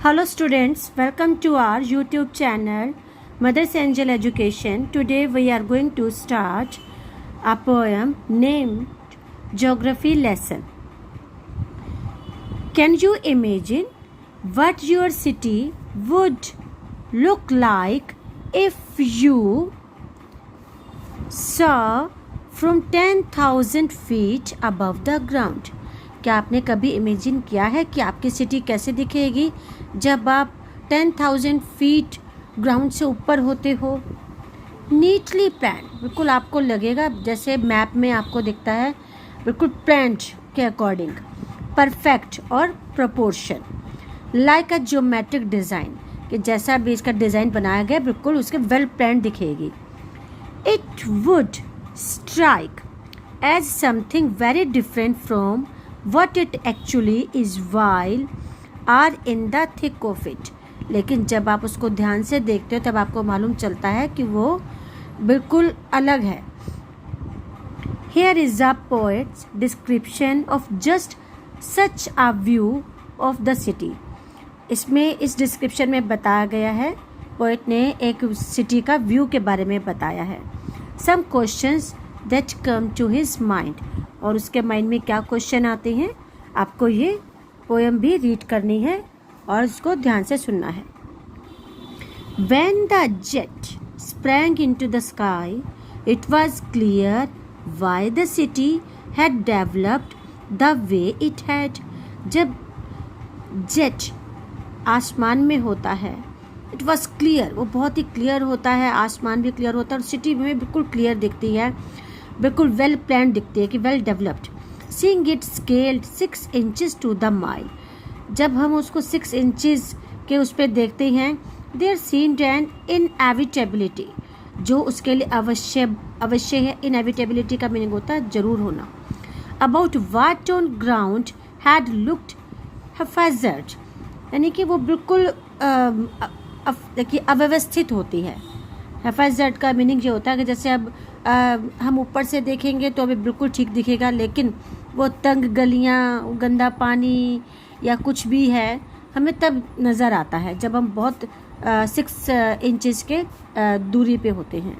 Hello students, welcome to our YouTube channel Mother's Angel Education. Today we are going to start a poem named Geography Lesson. Can you imagine what your city would look like if you saw from 10,000 feet above the ground? क्या आपने कभी imagine किया है कि आपकी city कैसे दिखेगी जब आप 10,000 फीट ग्राउंड से ऊपर होते हो? नीटली प्लान, बिल्कुल आपको लगेगा जैसे मैप में आपको दिखता है, बिल्कुल प्लान्ड के अकॉर्डिंग, परफेक्ट और proportion, like a geometric design, कि जैसा भी इसका डिज़ाइन बनाया गया बिल्कुल उसके वेल प्लान दिखेगी. It would strike as something very different from what it actually is while are in the thick of it. लेकिन जब आप उसको ध्यान से देखते हो तब आपको मालूम चलता है कि वो बिल्कुल अलग है. Here is a poet's description of just such a view of the city. इसमें इस डिस्क्रिप्शन में बताया गया है, पोएट ने एक सिटी का व्यू के बारे में बताया है. Some questions that come to his mind. और उसके माइंड में क्या क्वेश्चन आते हैं, आपको ये पोएम भी रीड करनी है और उसको ध्यान से सुनना है. When the jet sprang into the sky, it was clear why the city had developed the way it had. जब जेट आसमान में होता है, इट वॉज क्लियर, वो बहुत ही क्लियर होता है, आसमान भी क्लियर होता है और सिटी में बिल्कुल क्लियर दिखती है, बिल्कुल वेल प्लान दिखती है कि well developed. Seeing it scaled 6 inches to the mile. जब हम उसको 6 इंचेस के उस पर देखते हैं, देयर सीम्ड एन इनएविटेबिलिटी, जो उसके लिए अवश्य है. इनएविटेबिलिटी का मीनिंग होता है जरूर होना. About what on ground had looked haphazard, यानी कि वो बिल्कुल देखिए अव्यवस्थित होती है. हैफेजर्ड का मीनिंग ये होता है कि जैसे अब हम ऊपर से देखेंगे तो अभी बिल्कुल ठीक दिखेगा, लेकिन वो तंग गलियाँ, गंदा पानी या कुछ भी है हमें तब नज़र आता है जब हम बहुत 6 इंचेस के दूरी पे होते हैं.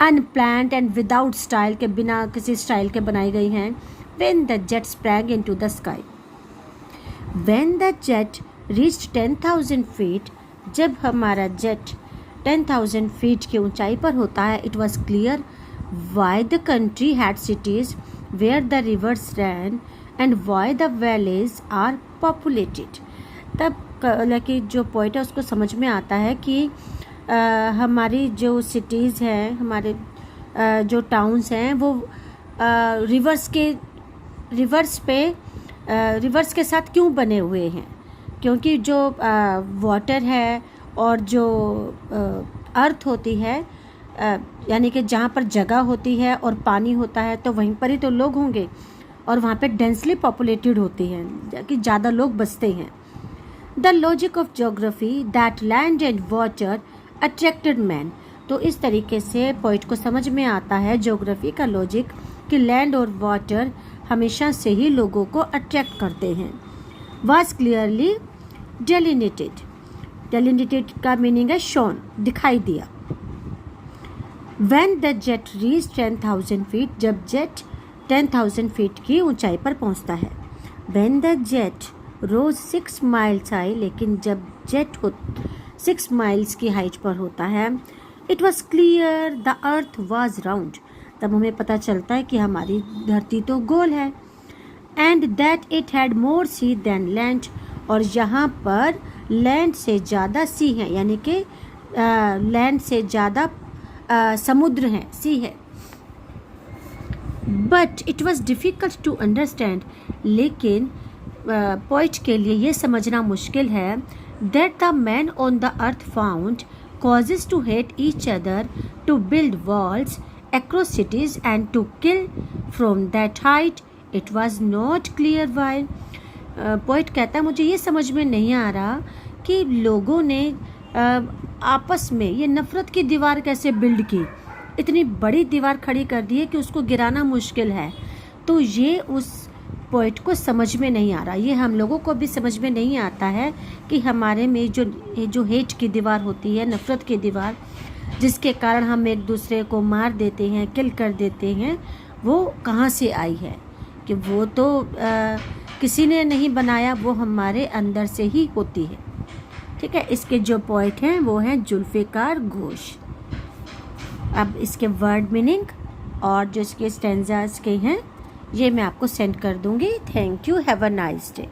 अनप्लान्ड एंड विदाउट स्टाइल, के बिना किसी स्टाइल के बनाई गई हैं. When the jet sprang into the sky, when the jet reached 10,000 feet, जब हमारा जेट 10,000 फीट की ऊंचाई पर होता है, it was clear why the country had cities where the rivers ran and why the valleys are populated. तब कि जो पॉइंट है उसको समझ में आता है कि हमारी जो सिटीज़ हैं, हमारे जो टाउन्स हैं, वो रिवर्स के साथ क्यों बने हुए हैं, क्योंकि जो वाटर है और जो अर्थ होती है, यानी कि जहाँ पर जगह होती है और पानी होता है तो वहीं पर ही तो लोग होंगे, और वहाँ पे डेंसली पॉपुलेटेड होती है कि ज़्यादा लोग बसते हैं. The logic of geography that land and water attracted man. तो इस तरीके से पोइट को समझ में आता है ज्योग्राफी का लॉजिक कि लैंड और वाटर हमेशा से ही लोगों को अट्रैक्ट करते हैं. Was clearly डेलिनेटेड. डेलिनेटेड का मीनिंग है शोन, दिखाई दिया. When the jet reached 10,000 feet, जब जेट 10,000 फीट की ऊंचाई पर पहुंचता है. When the jet rose 6 miles high, लेकिन जब जेट 6 माइल्स की हाइट पर होता है, it was clear the earth was round. तब हमें पता चलता है कि हमारी धरती तो गोल है. And that it had more sea than land, और यहाँ पर लैंड से ज़्यादा सी है, यानी कि लैंड से ज़्यादा समुद्र हैं, सी है. But it was difficult to understand, लेकिन पोइट के लिए ये समझना मुश्किल है. That the man on the earth found causes to hate each other, to build walls across cities and to kill from that height. It was not clear why. Poet कहता है मुझे ये समझ में नहीं आ रहा कि लोगों ने आपस में ये नफ़रत की दीवार कैसे बिल्ड की. इतनी बड़ी दीवार खड़ी कर दी है कि उसको गिराना मुश्किल है. तो ये उस पोइट को समझ में नहीं आ रहा। ये हम लोगों को भी समझ में नहीं आता है कि हमारे में जो हेट की दीवार होती है, नफ़रत की दीवार, जिसके कारण हम एक दूसरे को मार देते हैं, किल कर देते हैं, वो कहाँ से आई है। कि वो तो किसी ने नहीं बनाया, वो हमारे अंदर से ही होती है। ठीक है, इसके जो पोइट हैं वो हैं जुल्फ़िकार घोष। अब इसके वर्ड मीनिंग और जो इसके स्टैंजास के हैं ये मैं आपको सेंड कर दूंगी। Thank you, have a nice day.